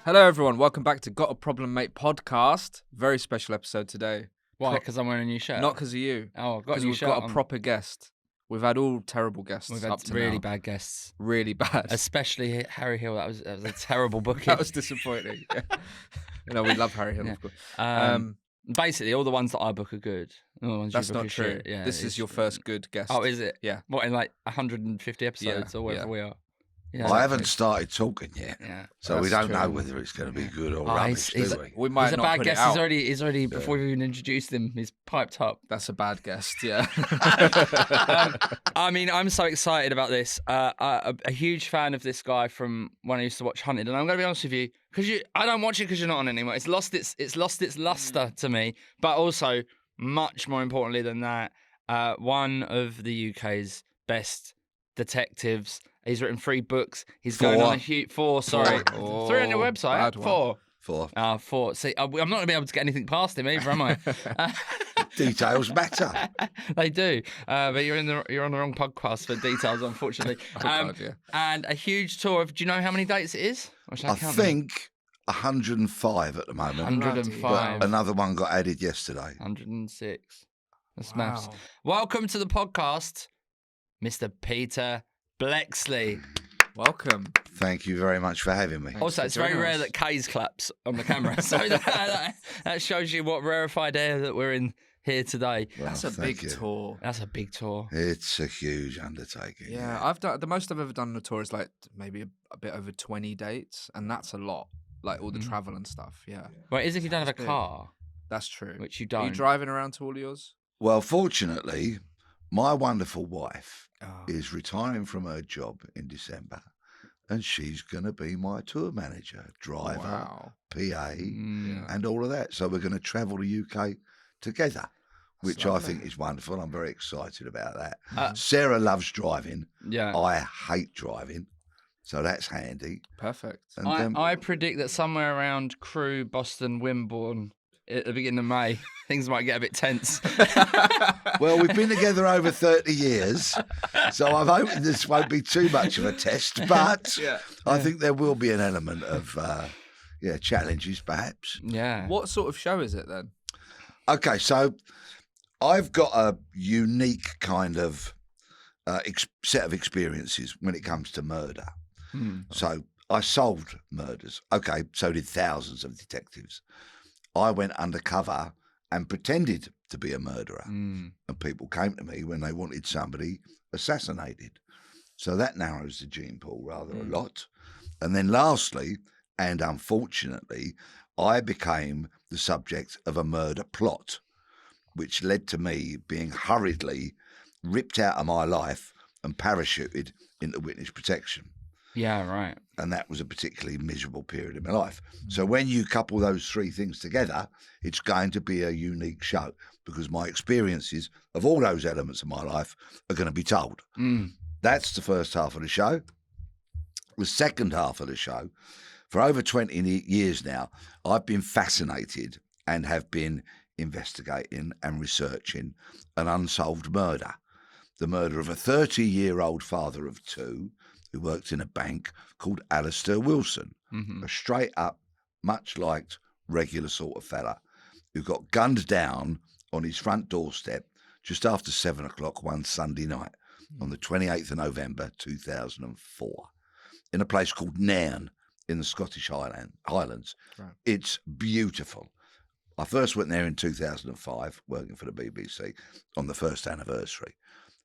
Hello, everyone. Welcome back to Gotaproblemmate podcast. Very special episode today. Why? Because I'm wearing a new shirt? Not because of you. Oh, I've got a new we've shirt got a on. proper guest. We've had all terrible guests. We've up had to really now. bad guests. Really bad. Especially Harry Hill. That was a terrible booking. That was disappointing. We love Harry Hill, of course. Basically, all the ones that I book are good. All the ones That's you book not are true. shit. Yeah, this is your first good guest. Oh, is it? Yeah. What, in like 150 episodes or whatever we are? Yeah, well, I haven't started talking yet, so we don't know whether it's going to be good or rubbish, do we? We might he's a not bad put guest. it out. He's already before we've even introduced him, he's piped up. That's a bad guest, yeah. I mean, I'm so excited about this. A huge fan of this guy from when I used to watch Hunted, and I'm going to be honest with you, because I don't watch it because you're not on it anymore. It's lost its luster to me, but also much more importantly than that, one of the UK's best detectives. He's written 3 books. He's going on a huge 4. Sorry, 3 on your website. 4. 4. 4. See, I'm not going to be able to get anything past him either, am I? Details matter. They do, but you're on the wrong podcast for details, unfortunately. And a huge tour of. Do you know how many dates it is? I think 105 at the moment. 105. But another one got added yesterday. 106. That's maths. Welcome to the podcast, Mr. Peter Bleksley. Welcome. Thank you very much for having me. Also, it's very rare that Kay's claps on the camera, so that shows you what rarefied air that we're in here today. Well, That's a big tour. That's a big tour. It's a huge undertaking. Yeah, I've done the most I've ever done on a tour is like maybe a bit over 20 dates, and that's a lot. Like all the travel and stuff. Yeah. Well, it is if you don't have a car. That's true. Which you don't. Are you driving around to all of yours? Well, fortunately, my wonderful wife is retiring from her job in December, and she's going to be my tour manager, driver, PA, and all of that. So we're going to travel the UK together, which I think is wonderful. I'm very excited about that. Sarah loves driving. Yeah. I hate driving, so that's handy. Perfect. And I predict that somewhere around Crewe, Boston, Wimborne, at the beginning of May, things might get a bit tense. Well, we've been together over 30 years, so I'm hoping this won't be too much of a test, but I think there will be an element of, challenges perhaps. Yeah. What sort of show is it then? Okay, so I've got a unique kind of set of experiences when it comes to murder. So I solved murders. Okay, so did thousands of detectives. I went undercover and pretended to be a murderer. And people came to me when they wanted somebody assassinated. So that narrows the gene pool rather a lot. And then lastly, and unfortunately, I became the subject of a murder plot, which led to me being hurriedly ripped out of my life and parachuted into witness protection. Yeah, right. And that was a particularly miserable period in my life. So when you couple those 3 things together, it's going to be a unique show because my experiences of all those elements of my life are going to be told. That's the first half of the show. The second half of the show, for over 20 years now, I've been fascinated and have been investigating and researching an unsolved murder. The murder of a 30-year-old father of 2 who worked in a bank called Alistair Wilson, a straight-up, much-liked, regular sort of fella who got gunned down on his front doorstep just after 7 o'clock one Sunday night on the 28th of November 2004 in a place called Nairn in the Scottish Highlands. Right. It's beautiful. I first went there in 2005 working for the BBC on the first anniversary.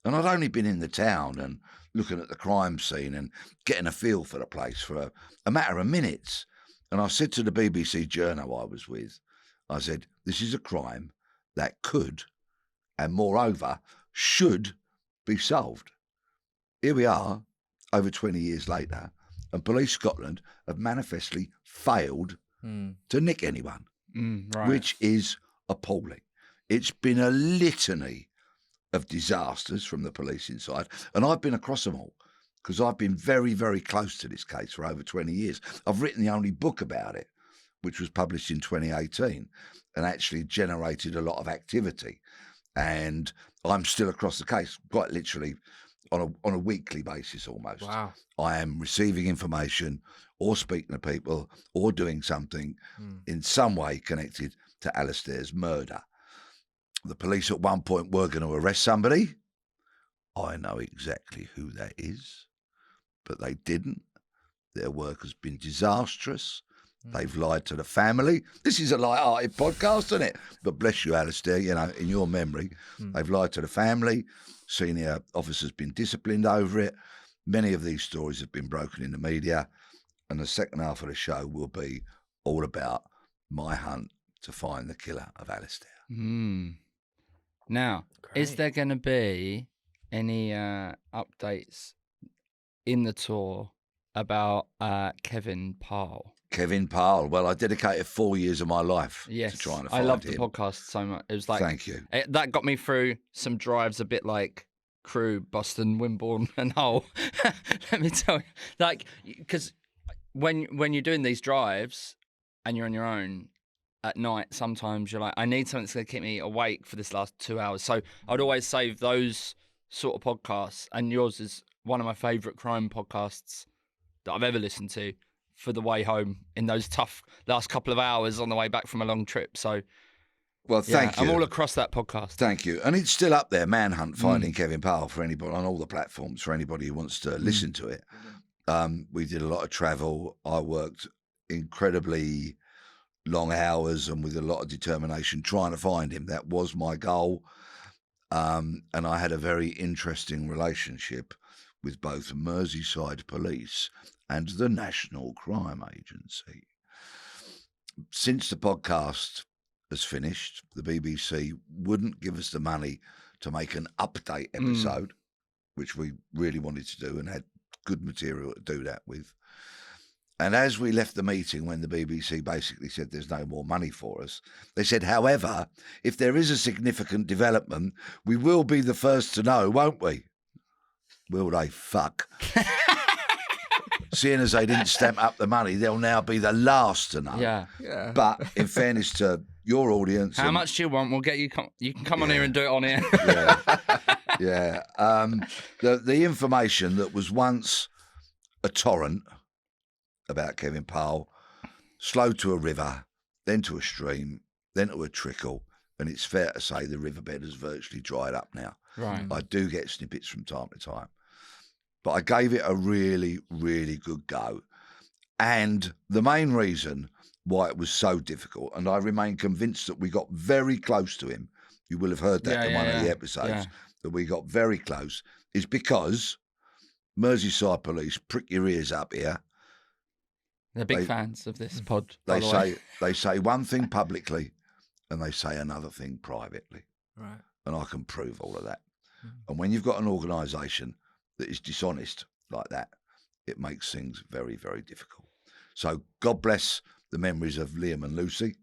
And I'd only been in the town and looking at the crime scene and getting a feel for the place for a matter of minutes. And I said to the BBC journo I was with, I said, this is a crime that could, and moreover, should be solved. Here we are, over 20 years later, and Police Scotland have manifestly failed to nick anyone, which is appalling. It's been a litany of disasters from the policing side, and I've been across them all because I've been very, very close to this case for over 20 years. I've written the only book about it, which was published in 2018 and actually generated a lot of activity. And I'm still across the case. Quite literally, on a weekly basis almost. Wow. I am receiving information or speaking to people or doing something in some way connected to Alistair's murder. The police at one point were going to arrest somebody. I know exactly who that is, but they didn't. Their work has been disastrous. They've lied to the family. This is a light-hearted podcast, isn't it? But bless you, Alistair, you know, in your memory, they've lied to the family. Senior officers been disciplined over it. Many of these stories have been broken in the media. And the second half of the show will be all about my hunt to find the killer of Alistair. Now, is there going to be any updates in the tour about Kevin Parle? Kevin Parle. Well, I dedicated 4 years of my life to trying to find him. I loved the podcast so much. It was like, thank you. That got me through some drives a bit like Crewe, Boston, Wimborne, and Hull. Let me tell you, like, because when you're doing these drives and you're on your own at night, sometimes you're like, I need something that's going to keep me awake for this last 2 hours. So I'd always save those sort of podcasts, and yours is one of my favourite crime podcasts that I've ever listened to, for the way home in those tough last couple of hours on the way back from a long trip. So, well, thank you. I'm all across that podcast. Thank you. And it's still up there, Manhunt, Finding Kevin Parle, for anybody on all the platforms, for anybody who wants to listen to it. We did a lot of travel. I worked incredibly long hours and with a lot of determination trying to find him. That was my goal. And I had a very interesting relationship with both Merseyside Police and the National Crime Agency. Since the podcast has finished, the BBC wouldn't give us the money to make an update episode, which we really wanted to do and had good material to do that with. And as we left the meeting, when the BBC basically said there's no more money for us, they said, however, if there is a significant development, we will be the first to know, won't we? Will they fuck? Seeing as they didn't stamp up the money, they'll now be the last to know. Yeah. But in fairness to your audience... How much do you want? We'll get you... You can come on here and do it on here. Yeah. The information that was once a torrent about Kevin Parle slowed to a river, then to a stream, then to a trickle, and it's fair to say the riverbed has virtually dried up now. Right. I do get snippets from time to time. But I gave it a really, really good go. And the main reason why it was so difficult, and I remain convinced that we got very close to him, you will have heard that in one of the episodes, that we got very close, is because Merseyside Police, prick your ears up here. They're big fans of this pod. They say one thing publicly and they say another thing privately. Right. And I can prove all of that. And when you've got an organisation that is dishonest like that, it makes things very, very difficult. So God bless the memories of Liam and Lucy,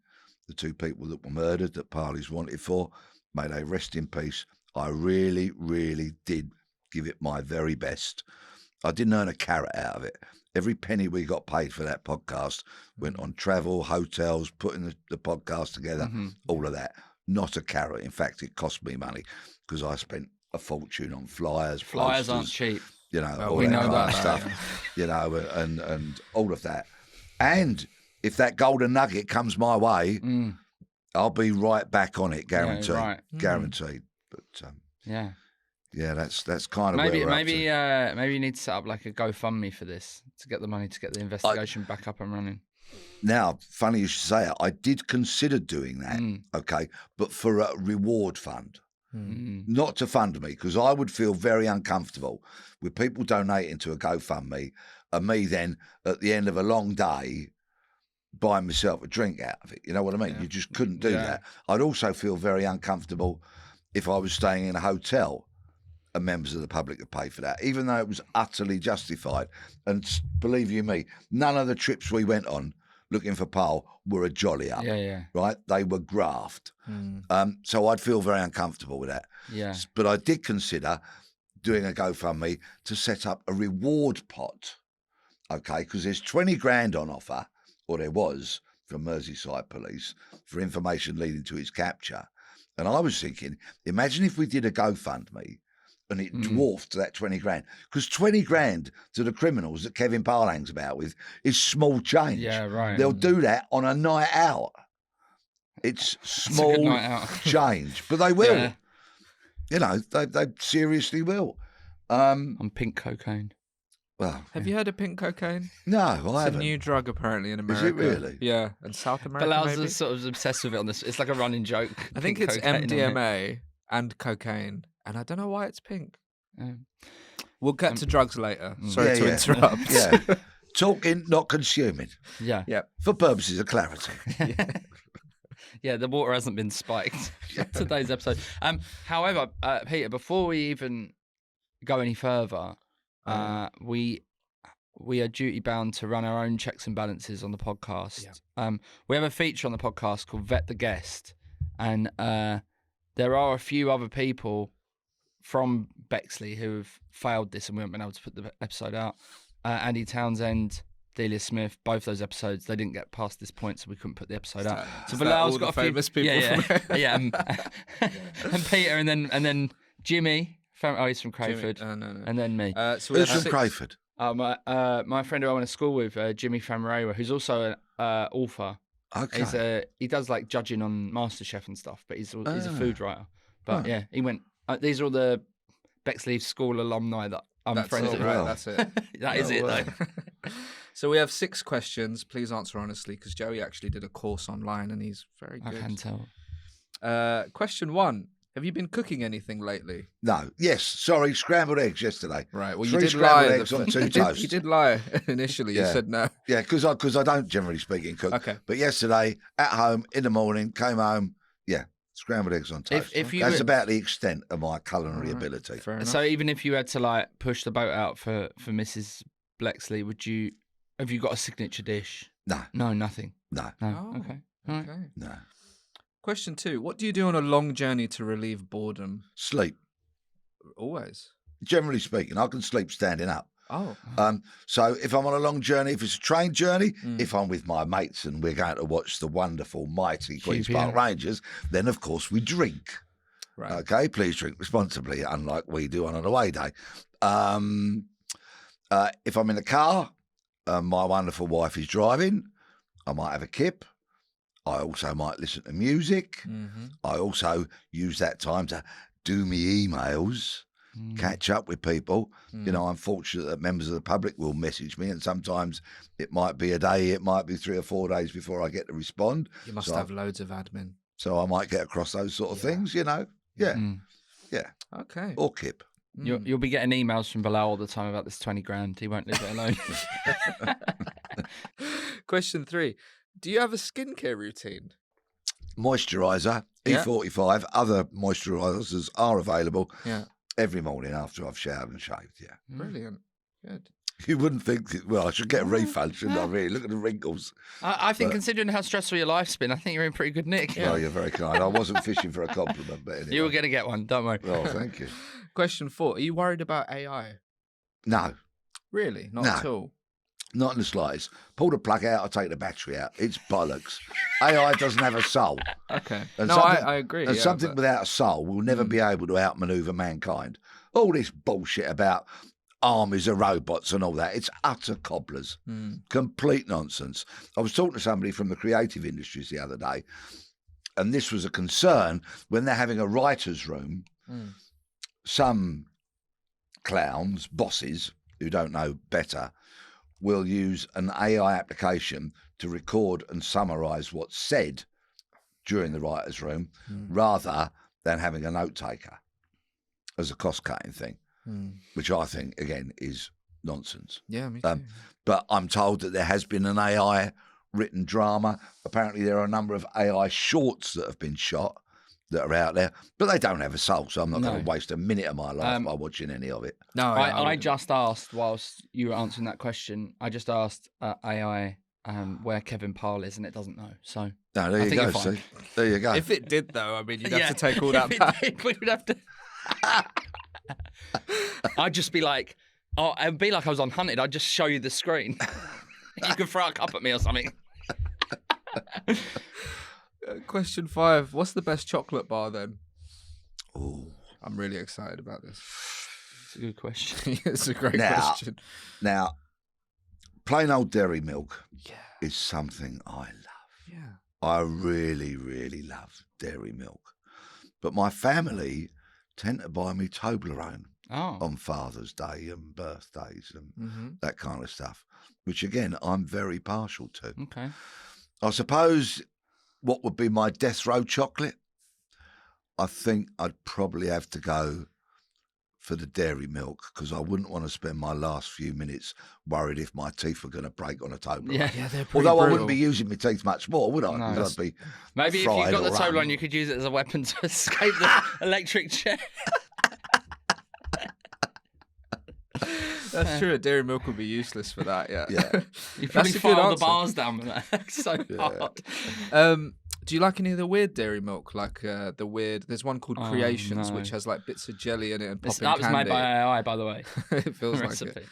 the two people that were murdered that Parley's wanted for. May they rest in peace. I really, really did give it my very best. I didn't earn a carrot out of it. Every penny we got paid for that podcast went on travel, hotels, putting the podcast together, all of that. Not a carrot. In fact, it cost me money because I spent a fortune on flyers. Flyers posters, aren't cheap. You know, Well, all we that know kind about of that, stuff. You know, and all of that. And if that golden nugget comes my way, I'll be right back on it, guaranteed. Yeah, right. Guaranteed. But yeah, that's kind of maybe where we're up to. maybe you need to set up like a GoFundMe for this to get the money to get the investigation back up and running. Now, funny you should say it, I did consider doing that, okay, but for a reward fund. Not to fund me, because I would feel very uncomfortable with people donating to a GoFundMe and me then at the end of a long day buying myself a drink out of it. You know what I mean? Yeah. You just couldn't do that. I'd also feel very uncomfortable if I was staying in a hotel and members of the public would pay for that, even though it was utterly justified. And believe you me, none of the trips we went on looking for Parle were a jolly up. Right? They were graft. So I'd feel very uncomfortable with that. Yeah. But I did consider doing a GoFundMe to set up a reward pot. Okay, because there's 20 grand on offer, or there was, from Merseyside Police for information leading to his capture. And I was thinking, imagine if we did a GoFundMe and it dwarfed that 20 grand. Because 20 grand to the criminals that Kevin Parle hangs about with is small change. Yeah, right. They'll do that on a night out. It's small a good night out. change, but they will. Yeah. You know, they seriously will. On pink cocaine. Well, Have you heard of pink cocaine? no, I It's a haven't. new drug apparently in America. Is it really? Yeah, and South America Bilal's maybe. sort of obsessed with it on this. It's like a running joke. I think Pink it's cocaine on it. MDMA and cocaine, and I don't know why it's pink. Yeah. We'll get to drugs later. Sorry to interrupt. Yeah. Talking, not consuming, Yeah. Yeah. for purposes of clarity. Yeah, the water hasn't been spiked for today's episode. However, Peter, before we even go any further, we are duty bound to run our own checks and balances on the podcast. Yeah. We have a feature on the podcast called Vet the Guest, and there are a few other people from Blexley who have failed this, and we haven't been able to put the episode out. Andy Townsend, Delia Smith, both those episodes, they didn't get past this point, so we couldn't put the episode out. So Bilal's got a few famous people. yeah, and Peter, and then Jimmy. He's from Crayford, No. and then me. So we Who's have from 6. Crayford? My friend who I went to school with, Jimmy Famarewa, who's also an author. Okay. He does like judging on MasterChef and stuff, but he's a food writer. But yeah, he went. These are all the Bexley School alumni that I'm friends with. Right, well. that's it. That is it, though. So we have 6 questions. Please answer honestly, because Joey actually did a course online and he's very I good. can tell. Question 1. Have you been cooking anything lately? No. Yes. Sorry. Scrambled eggs yesterday. Right. Well, 3 you did scrambled lie. eggs on 2 You toast. did lie initially. You Yeah. said no. Yeah, because I don't generally speaking cook. Okay. But yesterday at home in the morning, came home. Yeah, scrambled eggs on toast. If you That's were- about the extent of my culinary Alright, ability. Fair enough. So even if you had to like push the boat out for Mrs. Blexley, have you got a signature dish? No, No, nothing. no, No. Oh, Okay. All right. Okay. no. Question 2. What do you do on a long journey to relieve boredom? Sleep. Always. Generally speaking, I can sleep standing up. Oh. So if I'm on a long journey, if it's a train journey, Mm. if I'm with my mates and we're going to watch the wonderful, mighty Queen's QPR. Park Rangers, then of course we drink. Right. Okay, please drink responsibly, unlike we do on an away day. If I'm in the car, my wonderful wife is driving, I might have a kip. I also might listen to music. Mm-hmm. I also use that time to do me emails, catch up with people. You know, I'm fortunate that members of the public will message me, and sometimes it might be a day, it might be 3 or 4 days before I get to respond. You must So- have loads of admin. So I might get across those sort of things, you know. Yeah, Mm. yeah. Okay. Or kip. You'll be getting emails from Bilal all the time about this 20 grand. He won't leave it alone. Question 3. Do you have a skincare routine? Moisturiser, Yeah. E45, other moisturisers are available Yeah. every morning after I've showered and shaved, yeah. Brilliant. Good. You wouldn't think, well, I should get a refund, shouldn't I, really? Look at the wrinkles. I think considering how stressful your life's been, I think you're in pretty good nick. Well, you're very kind. I wasn't fishing for a compliment, but anyway. You were going to get one, don't worry. Oh, thank you. Question 4. Are you worried about AI? No, Really? Not No. at all? not in the slightest. Pull the plug out, I take the battery out. It's bollocks. AI doesn't have a soul. Okay. And No, something- I agree. And yeah, something but- without a soul will never be able to outmaneuver mankind. All this bullshit about armies of robots and all that, it's utter cobblers. Complete nonsense. I was talking to somebody from the creative industries the other day, and this was a concern when they're having a writer's room. Some clowns, bosses who don't know better, will use an AI application to record and summarise what's said during the writer's room rather than having a note taker as a cost-cutting thing, which I think, again, is nonsense. Yeah, me too. But I'm told that there has been an AI written drama. Apparently there are a number of AI shorts that have been shot that are out there, but they don't have a soul, so I'm not going to waste a minute of my life by watching any of it. No, I wouldn't. just asked, whilst you were answering that question, I just asked AI where Kevin Parle is, and it doesn't know. So No, there I you think go, you're fine. see? There you go. If it did, though, I mean, you'd Yeah, have to take all that if it back. did, we would have to. I'd just be like, it'd be like I was on Hunted. I'd just show you the screen. You could throw a cup at me or something. Question 5. What's the best chocolate bar then? Ooh. I'm really excited about this. It's a good question. It's a great Now- question. Now, plain old dairy milk Yeah. is something I love. Yeah. I really, really love dairy milk. But my family tend to buy me Toblerone Oh. on Father's Day and birthdays and Mm-hmm. that kind of stuff, which again, I'm very partial to. Okay. I suppose what would be my death row chocolate? I think I'd probably have to go for the dairy milk because I wouldn't want to spend my last few minutes worried if my teeth were going to break on a Toblerone. Yeah. Yeah, they're pretty Although I brutal. wouldn't be using my teeth much more, would I? No. Because I'd be Maybe if you fried got the or Toblerone, run. you could use it as a weapon to escape the electric chair. That's true. Dairy milk would be useless for that. Yeah. Yeah. You probably That's a good file the answer. bars down with that. So Yeah. hard. Do you like any of the weird dairy milk? Like the weird. There's one called Oh, Creations, no. which has like bits of jelly in it and This- popping that was candy. made by AI, by the way. It feels like Recipe. it.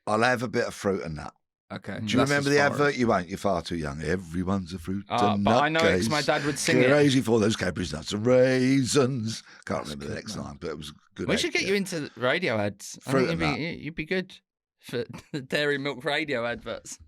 I'll have a bit of fruit and nut. Okay. Do you that's remember as the far advert? as- You won't. You're far too young. Everyone's a fruit But and nut I know it 'cause my case. dad would sing it. Crazy for those Cadbury's nuts and raisins. Can't remember the good, next man. line, but it was a good. We ad, should get yeah. you into radio ads. I Fruit think and you'd be good for the dairy milk radio adverts.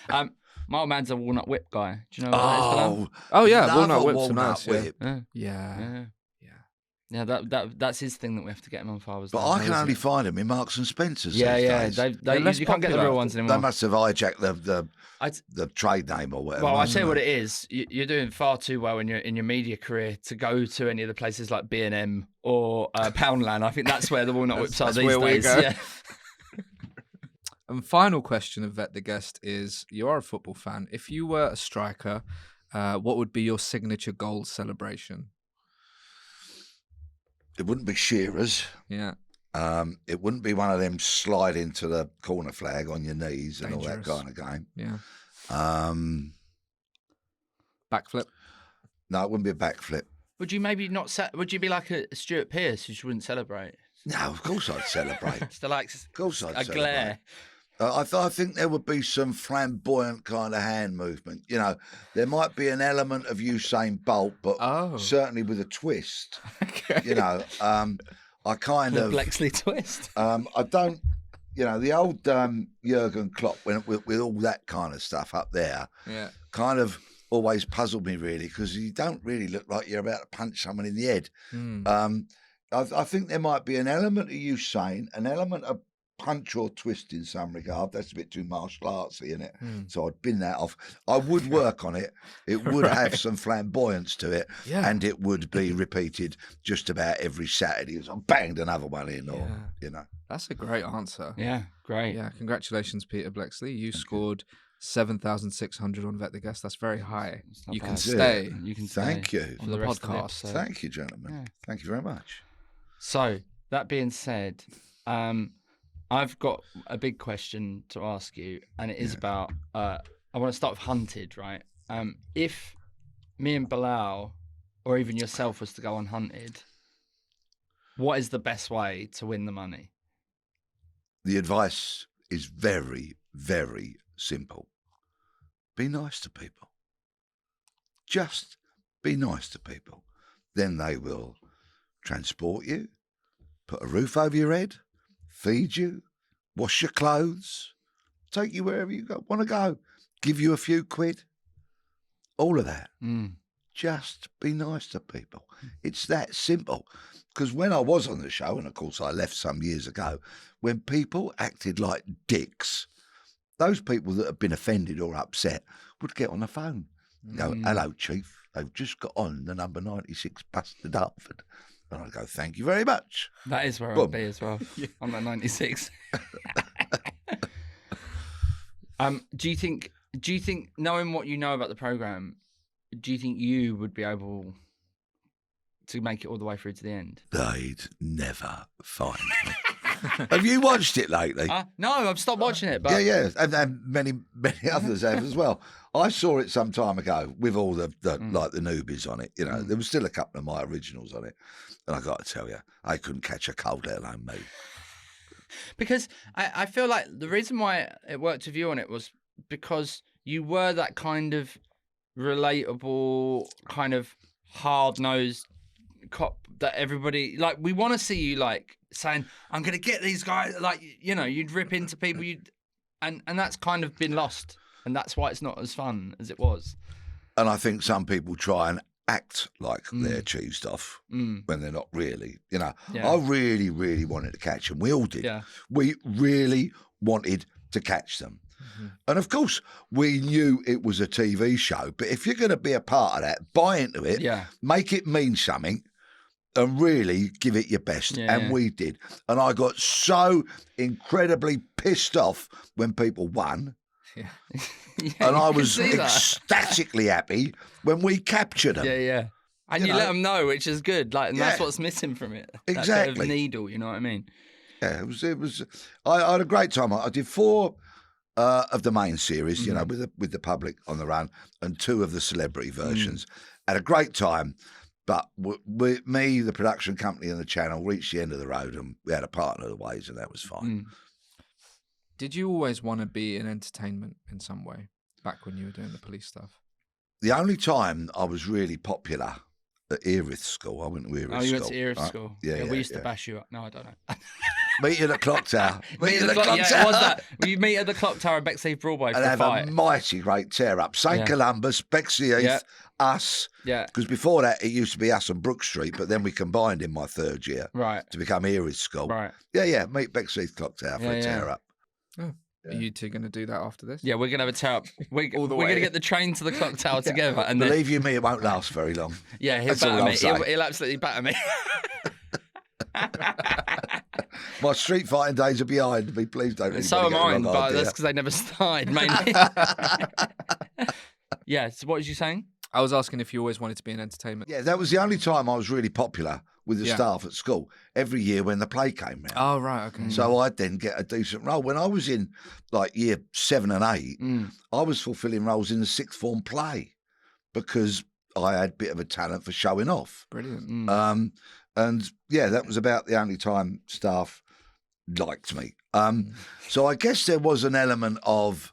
My old man's a walnut whip guy. Do you know what that is, Bilal? Oh yeah, love walnut a whips are walnut nice. whip. Yeah. Yeah. Yeah. Yeah. Yeah, that's his thing that we have to get him on Father's Day. But I How can is only it? find them in Marks and Spencer's. Yeah, these yeah. days. They're less You can't get the popular. real ones They anymore. must have hijacked the trade name or whatever. Well, I mustn't tell you what they? it is. You're doing far too well in your media career to go to any of the places like B&M or Poundland. I think that's where the walnut whips are That's these where we days. go. Yeah. And final question of Vet the Guest is: you are a football fan. If you were a striker, what would be your signature goal celebration? It wouldn't be Shearer's. Yeah. It wouldn't be one of them slide into the corner flag on your knees and all that Dangerous. kind of game. Yeah. Uh, Backflip. No, it wouldn't be a backflip. Would you maybe not? Would you be like a Stuart Pearce who just wouldn't celebrate? No, of course I'd celebrate. Of Just like course I'd a celebrate. glare. I think there would be some flamboyant kind of hand movement. You know, there might be an element of Usain Bolt, but Oh. certainly with a twist. Okay. You know, I kind The of, Blexley twist. I don't, you know, the old Jurgen Klopp with all that kind of stuff up there, Yeah. kind of always puzzled me really because you don't really look like you're about to punch someone in the head. Mm. I think there might be an element of Usain, an element of punch or twist in some regard. That's a bit too martial artsy, isn't it? Mm. So I'd bin that off. I would work on it. It would have some flamboyance to it, Yeah. and it would be repeated just about every Saturday as I banged another one in, or Yeah. you know. That's a great answer. Yeah, great. Yeah. Congratulations, Peter Bleksley. You scored 7,600 on Vet the Guest. That's very high. It's not You can bad. stay. You can stay Thank you. for On the the rest of the podcast. episode. Thank you, gentlemen. Yeah. Thank you very much. So that being said, I've got a big question to ask you, and it is about. I want to start with hunted, right? If me and Bilal, or even yourself, was to go on hunted, what is the best way to win the money? The advice is very, very simple. Be nice to people. Just be nice to people. Then they will transport you, put a roof over your head, feed you, wash your clothes, take you wherever you want to go, give you a few quid. All of that. Mm. Just be nice to people. It's that simple. Because when I was on the show, and of course I left some years ago, when people acted like dicks, those people that had been offended or upset would get on the phone. Go, hello, Chief. They've just got on the number 96 bus to Dartford. And I'd go, thank you very much. That is where I'd Boom. be as well. On that 96. Do you think, knowing what you know about the program, do you think you would be able to make it all the way through to the end? They'd never find me. Have you watched it lately? No, I've stopped watching it. But Yeah, and many others have as well. I saw it some time ago with all the like the newbies on it. You know, there was still a couple of my originals on it, and I got to tell you, I couldn't catch a cold, let alone me. Because I feel like the reason why it worked with you on it was because you were that kind of relatable, kind of hard-nosed cop that everybody like. We want to see you like saying, "I'm going to get these guys." Like you'd rip into people. And that's kind of been lost, and that's why it's not as fun as it was. And I think some people try and act like they're cheesed off when they're not really. Yeah. I really, really wanted to catch them. We all did. Yeah. We really wanted to catch them. And of course, we knew it was a TV show, but if you're going to be a part of that, buy into it, make it mean something, and really give it your best. And we did. And I got so incredibly pissed off when people won. Yeah. And I was ecstatically happy when we captured them. Yeah. And you let them know, which is good. Like, and that's what's missing from it. Exactly. That bit of needle, you know what I mean? Yeah, it was. I had a great time. I did 4 of the main series, with the public on the run, and 2 of the celebrity versions. Had a great time, but me, the production company, and the channel reached the end of the road, and we had a partner of ways, and that was fine. Did you always want to be in entertainment in some way back when you were doing the police stuff? The only time I was really popular at Erith School, I went to Erith School. Oh, you went to Erith School? Yeah, we used to bash you up. No, I don't know. Meet you at the clock tower. Meet at the clock tower. Yeah, it was that. You meet at the clock tower at Bexley Broadway for and a have fight. a mighty great tear up. St Columbus, Bexley Heath, us. Yeah. Because before that, it used to be us and Brook Street, but then we combined in my 3rd year to become Erith School. Right. Yeah. Meet Bexley Heath clock tower for a tear up. Oh. Are you two going to do that after this? Yeah, we're going to have a tear up. We're going to get the train to the clock tower together. And believe you me, it won't last very long. Yeah, he'll batter me. He'll absolutely batter me. My street fighting days are behind me. Please don't. And so am mine, but that's because they never started, mainly. Yeah, so what was you saying? I was asking if you always wanted to be in entertainment. Yeah, that was the only time I was really popular with the staff at school, every year when the play came round. Oh, right, okay. So I'd then get a decent role. When I was in like year 7 and 8, I was fulfilling roles in the 6th form play because I had a bit of a talent for showing off. Brilliant. And yeah, that was about the only time staff liked me. So I guess there was an element of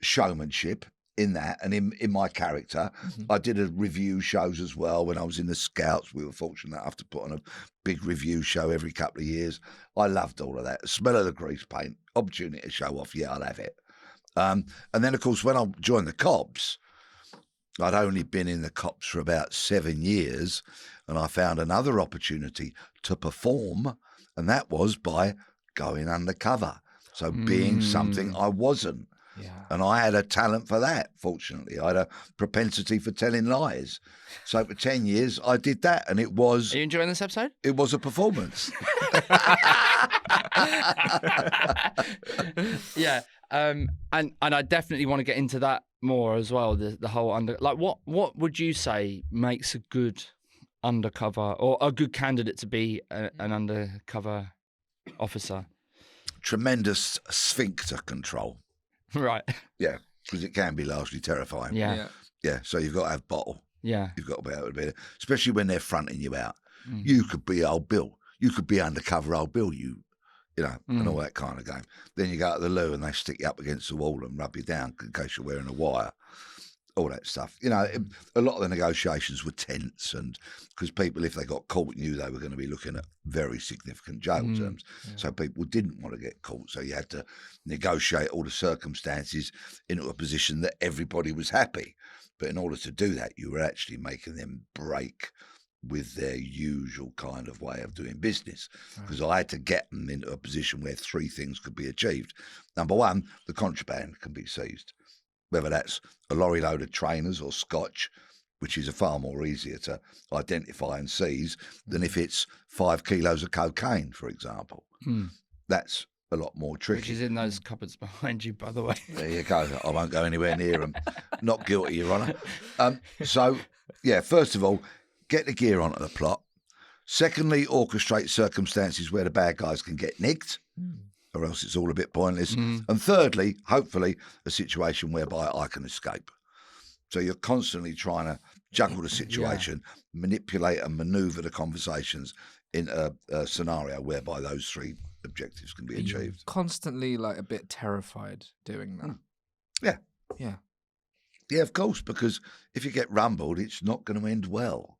showmanship in that and in my character. I did a review shows as well when I was in the Scouts. We were fortunate enough to put on a big review show every couple of years. I loved all of that. The smell of the grease paint, opportunity to show off, yeah, I'll have it. And then, of course, when I joined the Cops, I'd only been in the Cops for about 7 years, and I found another opportunity to perform, and that was by going undercover. So being something I wasn't. Yeah. And I had a talent for that, fortunately. I had a propensity for telling lies. So for 10 years, I did that, and it was... Are you enjoying this episode? It was a performance. Yeah. And I definitely want to get into that more as well, the whole what would you say makes a good undercover or a good candidate to be an undercover officer? Tremendous sphincter control. Right. Yeah, because it can be largely terrifying. Yeah. Yeah, so you've got to have bottle. Yeah. You've got to be able to be there, especially when they're fronting you out. You could be old Bill. You could be undercover old Bill, and all that kind of game. Then you go to the loo and they stick you up against the wall and rub you down in case you're wearing a wire. All that stuff. A lot of the negotiations were tense, and because people, if they got caught, knew they were going to be looking at very significant jail terms. Yeah. So people didn't want to get caught. So you had to negotiate all the circumstances into a position that everybody was happy. But in order to do that, you were actually making them break with their usual kind of way of doing business, because I had to get them into a position where 3 things could be achieved. Number 1, the contraband can be seized. Whether that's a lorry load of trainers or scotch, which is far more easier to identify and seize than if it's 5 kilos of cocaine, for example. That's a lot more tricky. Which is in those cupboards behind you, by the way. There you go. I won't go anywhere near them. Not guilty, Your Honour. So, yeah, first of all, get the gear onto the plot. Secondly, orchestrate circumstances where the bad guys can get nicked. Or else it's all a bit pointless. And thirdly, hopefully, a situation whereby I can escape. So you're constantly trying to juggle the situation, manipulate and manoeuvre the conversations in a scenario whereby those 3 objectives can be achieved. Constantly, a bit terrified doing that. Yeah. Yeah, of course, because if you get rumbled, it's not going to end well.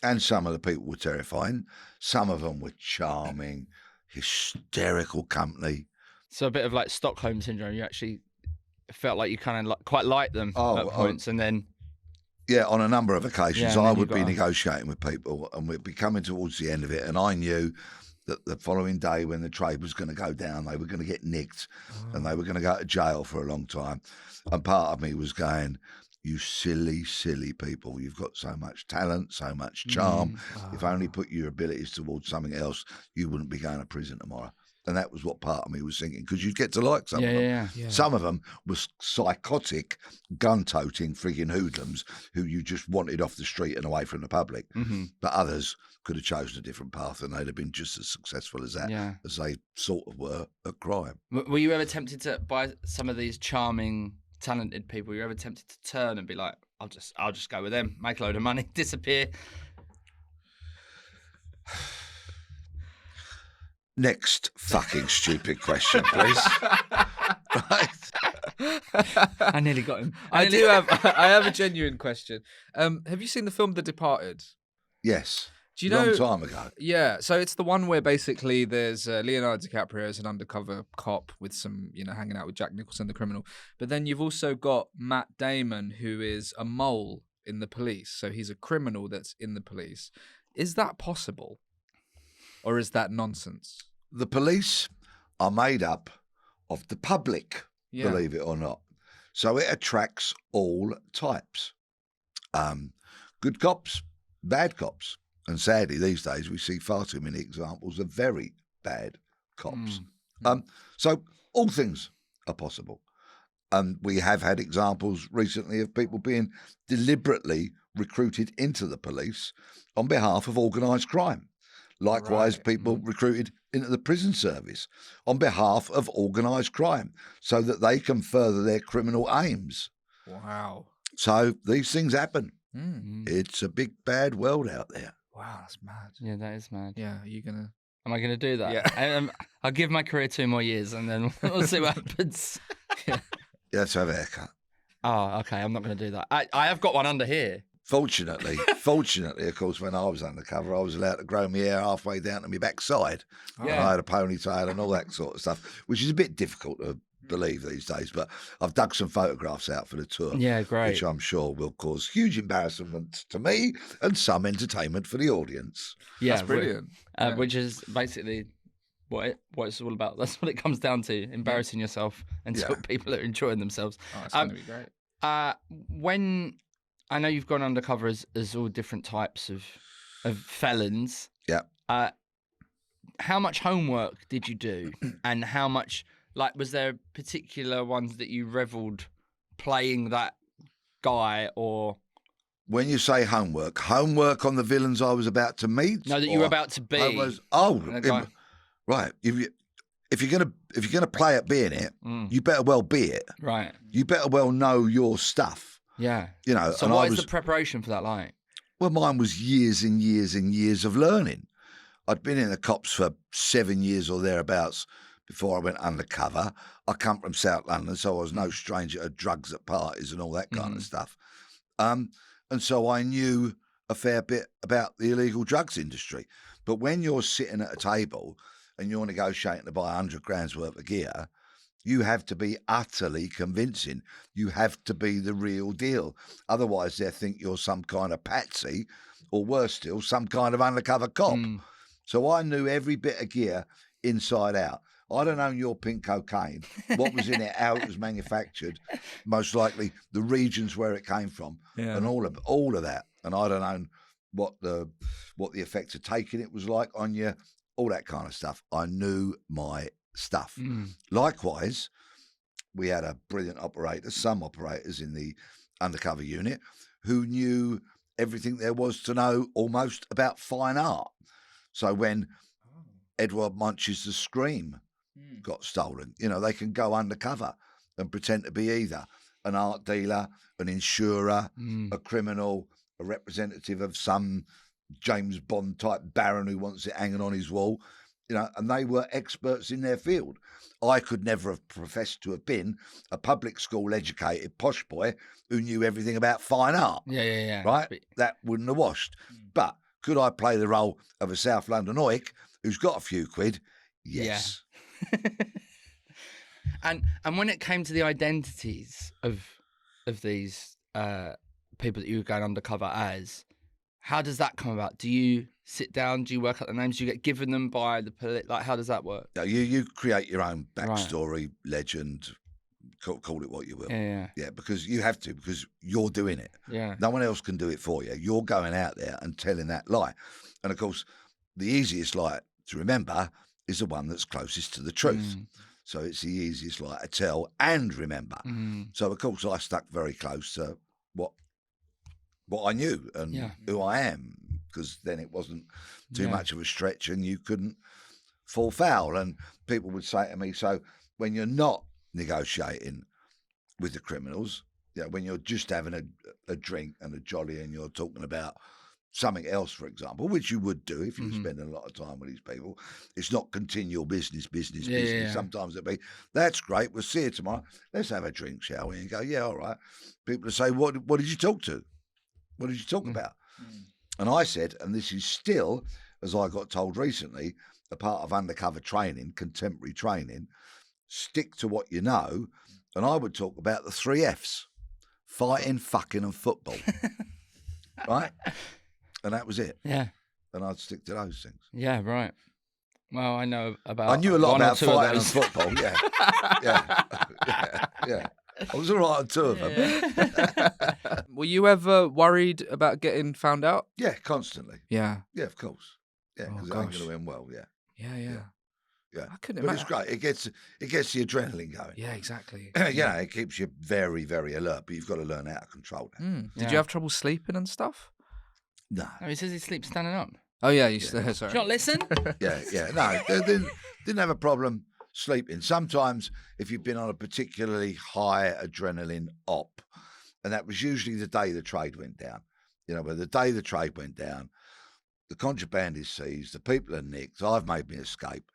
And some of the people were terrifying. Some of them were charming, hysterical company. So a bit of like Stockholm syndrome. You actually felt like you kind of quite liked them at points, and then. Yeah, on a number of occasions, Yeah, I would be negotiating with people, and we'd be coming towards the end of it, and I knew that the following day when the trade was going to go down, they were going to get nicked, and they were going to go to jail for a long time. And part of me was going, you silly, silly people. You've got so much talent, so much charm. If only put your abilities towards something else, you wouldn't be going to prison tomorrow. And that was what part of me was thinking, because you'd get to like some of them. Yeah. Some of them were psychotic, gun-toting frigging hoodlums who you just wanted off the street and away from the public. But others could have chosen a different path, and they'd have been just as successful as that, as they sort of were at crime. Were you ever tempted to, by some of these charming, talented people, were you ever tempted to turn and be like, I'll just go with them, make a load of money, disappear? Next fucking stupid question, please. Right. I nearly got him. I have a genuine question. Have you seen the film The Departed? Yes. Do you know? Long time ago. Yeah. So it's the one where basically there's Leonardo DiCaprio as an undercover cop with some, hanging out with Jack Nicholson, the criminal. But then you've also got Matt Damon, who is a mole in the police. So he's a criminal that's in the police. Is that possible? Or is that nonsense? The police are made up of the public, believe it or not. So it attracts all types. Good cops, bad cops. And sadly, these days, we see far too many examples of very bad cops. So all things are possible. We have had examples recently of people being deliberately recruited into the police on behalf of organised crime. Likewise, people recruited into the prison service on behalf of organised crime so that they can further their criminal aims. Wow. So these things happen. It's a big, bad world out there. Wow, that's mad. Yeah, that is mad. Yeah, are you going to... Am I going to do that? Yeah. I'll give my career 2 more years and then we'll see what happens. Let's have a haircut. Oh, okay, I'm not going to do that. I have got one under here. Fortunately, of course, when I was undercover, I was allowed to grow my hair halfway down to my backside. And I had a ponytail and all that sort of stuff, which is a bit difficult to believe these days. But I've dug some photographs out for the tour. Yeah, great. Which I'm sure will cause huge embarrassment to me and some entertainment for the audience. Yeah, that's brilliant. Which is basically what it's all about. That's what it comes down to, embarrassing yourself until people are enjoying themselves. Oh, it's going to be great. When... I know you've gone undercover as all different types of felons. Yeah. How much homework did you do? And how much, was there particular ones that you revelled playing that guy or... When you say homework on the villains I was about to meet? No, that you were about to be. Right. If you're gonna play at being it, you better well be it. Right. You better well know your stuff. Yeah. So what is the preparation for that like? Well, mine was years and years and years of learning. I'd been in the cops for 7 years or thereabouts before I went undercover. I come from South London, so I was no stranger to drugs at parties and all that kind of stuff. And so I knew a fair bit about the illegal drugs industry. But when you're sitting at a table and you're negotiating to buy 100 grand's worth of gear, you have to be utterly convincing. You have to be the real deal. Otherwise, they'll think you're some kind of patsy, or worse still, some kind of undercover cop. So I knew every bit of gear inside out. I don't own your pink cocaine, what was in it, how it was manufactured, most likely the regions where it came from, and all of that. And I don't own what the effect of taking it was like on you, all that kind of stuff. I knew my stuff. Likewise, we had a brilliant operator, some operators in the undercover unit who knew everything there was to know almost about fine art. So when Edward Munch's The Scream got stolen, they can go undercover and pretend to be either an art dealer, an insurer, a criminal, a representative of some James Bond type baron who wants it hanging on his wall. And they were experts in their field. I could never have professed to have been a public school educated posh boy who knew everything about fine art. Yeah. Right? That wouldn't have washed. But Could I play the role of a South London oik who's got a few quid? Yes. And when it came to the identities of these people that you were going undercover as, how does that come about? Do you sit down? Do you work out the names? Do you get given them by the like? How does that work? No, you create your own backstory, legend, call it what you will. Yeah, because you have to, because you're doing it. Yeah. No one else can do it for you. You're going out there and telling that lie. And of course, the easiest lie to remember is the one that's closest to the truth. So it's the easiest lie to tell and remember. So of course I stuck very close to what I knew and who I am, because then it wasn't too much of a stretch and you couldn't fall foul. And people would say to me, so when you're not negotiating with the criminals, when you're just having a drink and a jolly and you're talking about something else, for example, which you would do if you were spending a lot of time with these people, it's not continual business. Sometimes it'd be, that's great, we'll see you tomorrow, let's have a drink, shall we? And you go, yeah, all right. People would say, what did you talk to? What did you talk about? And I said, and this is still, as I got told recently, a part of undercover training, contemporary training, stick to what you know. And I would talk about the 3 Fs: fighting, fucking and football. Right? And that was it. Yeah. And I'd stick to those things. Yeah, right. Well, I know about. I knew a lot about fighting and those. football. Yeah. Yeah. I was all right on 2 of them. Were you ever worried about getting found out? Yeah, constantly. Yeah. Yeah, of course. Yeah, because it ain't going to end well. Yeah. Yeah. I couldn't But imagine. it's great. It gets the adrenaline going. Yeah, exactly. It keeps you very, very alert, but you've got to learn how to control that. Did you have trouble sleeping and stuff? No. No, he says he sleeps standing up. Oh yeah, sorry. Do you not listen? Yeah. No, didn't have a problem sleeping. Sometimes if you've been on a particularly high adrenaline op, and that was usually the day the trade went down. But the day the trade went down, the contraband is seized, the people are nicked, I've made me escape.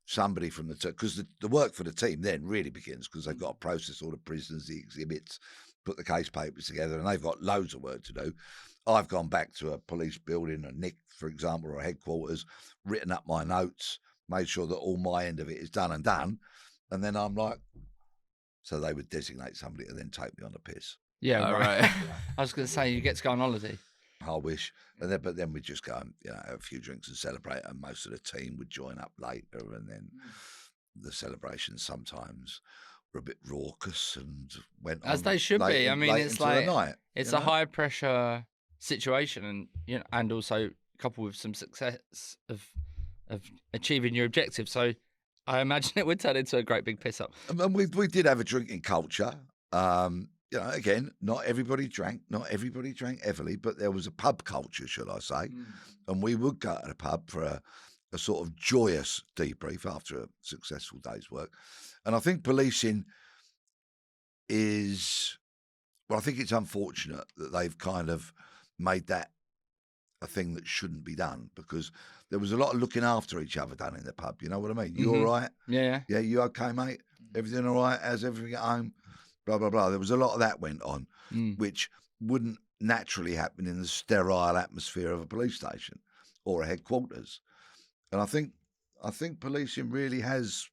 Somebody from the team, because the work for the team then really begins, because they've got to process all the prisoners, the exhibits, put the case papers together, and they've got loads of work to do. I've gone back to a police building, a nick, for example, or a headquarters, written up my notes, made sure that all my end of it is done, and then I'm like, so they would designate somebody to then take me on the piss. Yeah, right. I was going to say, you get to go on holiday. I wish, but then we'd just go and have a few drinks and celebrate, and most of the team would join up later, and then the celebrations sometimes were a bit raucous and went as on they should be. I mean, it's like it's a high pressure situation, and also coupled with some success of achieving your objective. So I imagine it would turn into a great big piss up. And we did have a drinking culture. Again, not everybody drank heavily, but there was a pub culture, should I say. And we would go to the pub for a sort of joyous debrief after a successful day's work. And I think policing I think it's unfortunate that they've kind of made that a thing that shouldn't be done, because there was a lot of looking after each other done in the pub. You know what I mean? You all right? Yeah. Yeah, you okay, mate? Everything all right? How's everything at home? Blah, blah, blah. There was a lot of that went on, which wouldn't naturally happen in the sterile atmosphere of a police station or a headquarters. And I think policing really has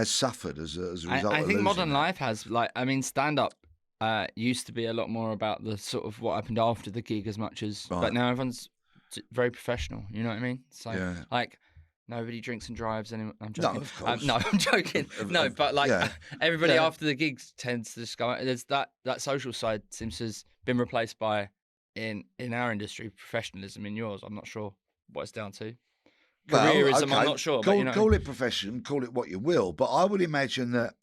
suffered as a result. I think modern that. life has, stand-up used to be a lot more about the sort of what happened after the gig as much as, but now everyone's very professional. You know what I mean? So nobody drinks and drives anymore. I'm joking. No, of course. No, I'm joking. No, but everybody after the gigs tends to just go. There's that social side seems to have been replaced by in our industry professionalism. In yours, I'm not sure what it's down to. Careerism, I'm not sure. Call it profession, call it what you will. But I would imagine that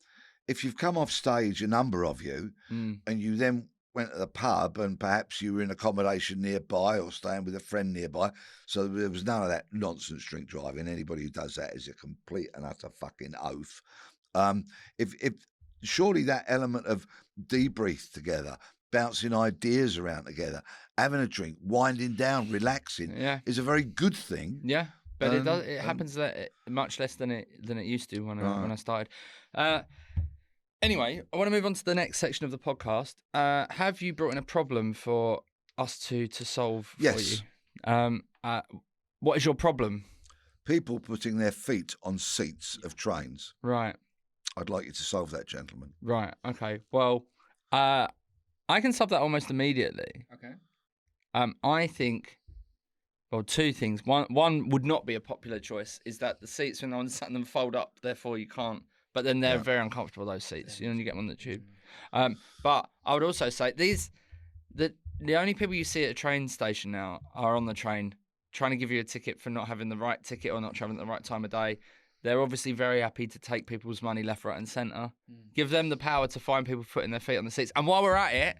if you've come off stage, a number of you, and you then went to the pub and perhaps you were in accommodation nearby or staying with a friend nearby, so there was none of that nonsense drink driving. Anybody who does that is a complete and utter fucking oaf. If surely that element of debrief together, bouncing ideas around together, having a drink, winding down, relaxing, is a very good thing. Yeah, but it happens much less than it used to when I started. Anyway, I want to move on to the next section of the podcast. Have you brought in a problem for us to solve for you? What is your problem? People putting their feet on seats of trains. Right. I'd like you to solve that, gentlemen. Right. Okay. Well, I can solve that almost immediately. Okay. I think, well, two things. One would not be a popular choice is that the seats when no one's sat in them fold up, therefore you can't. But then they're very uncomfortable, those seats. You know, when you get them on the tube. But I would also say the only people you see at a train station now are on the train trying to give you a ticket for not having the right ticket or not traveling at the right time of day. They're obviously very happy to take people's money left, right, and centre. Give them the power to find people putting their feet on the seats. And while we're at it,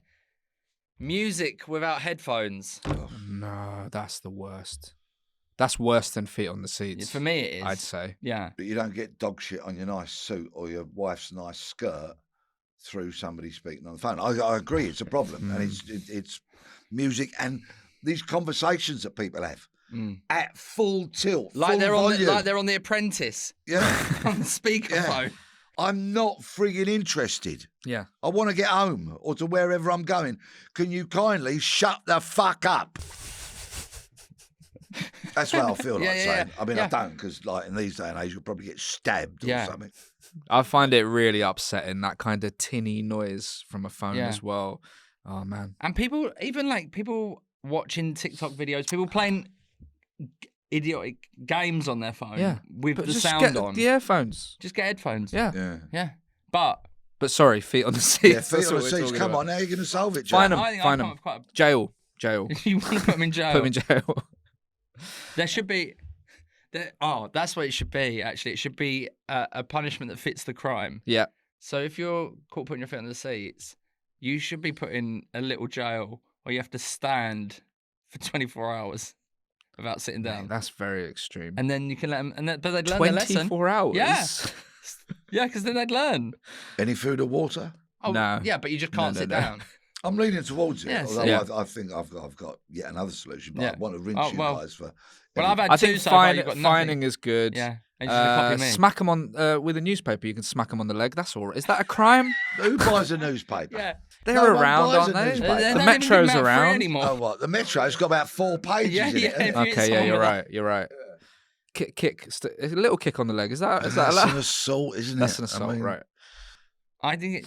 music without headphones. No, that's the worst. That's worse than feet on the seats. For me, it is. I'd say. Yeah. But you don't get dog shit on your nice suit or your wife's nice skirt through somebody speaking on the phone. I agree, it's a problem, and it's music and these conversations that people have at full tilt, Like they're volume. on The Apprentice. Yeah, On the speakerphone. I'm not frigging interested. Yeah. I want to get home or to wherever I'm going. Can you kindly shut the fuck up? That's what I feel like saying. I mean, I don't, because like in these day and age, you'll probably get stabbed or something. I find it really upsetting, that kind of tinny noise from a phone as well. Oh, man. And people, even like people watching TikTok videos, people playing idiotic games on their phone with But the just sound get on. the earphones. Just get headphones. Yeah. Yeah. But sorry, feet on the seats. Yeah, That's feet what on we're the seats. talking Come about. on, how are you going to solve it, Find Jack? them. I think Find I them. can't quite. Jail. You want to put them in jail? Put them in jail. There should be. That's what it should be. Actually, it should be a punishment that fits the crime. Yeah. So if you're caught putting your feet on the seats, you should be put in a little jail, or you have to stand for 24 hours without sitting down. Mate, that's very extreme. And then you can let them. But they'd learn their lesson. 24 hours? Yeah. Yeah, because then they'd learn. Any food or water? Oh, No. Yeah, but you just can't sit down. I'm leaning towards it, Yeah, although I think I've got yet another solution, but I want to rinse you guys for... Well, I've had I two think so far. You've got fining nothing. is good. Yeah. And you should copy me. Smack them on with a newspaper. You can smack them on the leg. That's all right. Is that a crime? Who buys a newspaper? Yeah. They're No one around, buys aren't a they? newspaper. They're The not even giving Metro's them out free around. anymore. Oh, what? The Metro's got about 4 pages in it. Yeah. hasn't it? If you hit Okay, yeah, someone you're with right. You're right. A little kick on the leg. Is that That's allowed? an assault, isn't it? That's an assault, I mean, right? I think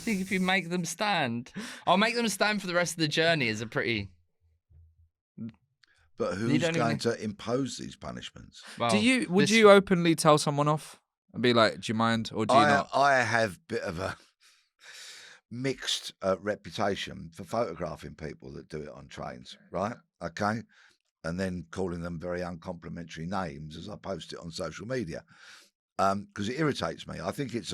if you make them stand, I'll make them stand for the rest of the journey is a pretty. But who's going to impose these punishments? Well, Would you openly tell someone off and be like, "Do you mind?" Or do you not? I have a bit of a mixed reputation for photographing people that do it on trains, right? Okay. And then calling them very uncomplimentary names as I post it on social media. Because it irritates me. I think it's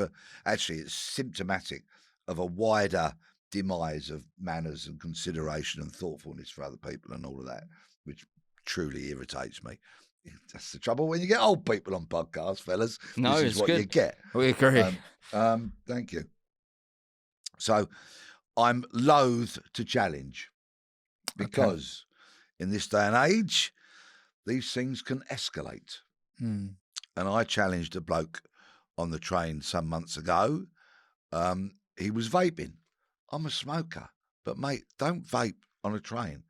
symptomatic of a wider demise of manners and consideration and thoughtfulness for other people and all of that, which truly irritates me. That's the trouble when you get old people on podcasts, fellas. No, this is it's what good. you get. We agree. Thank you. So I'm loath to challenge because in this day and age, these things can escalate. And I challenged a bloke on the train some months ago. He was vaping. I'm a smoker, but mate, don't vape on a train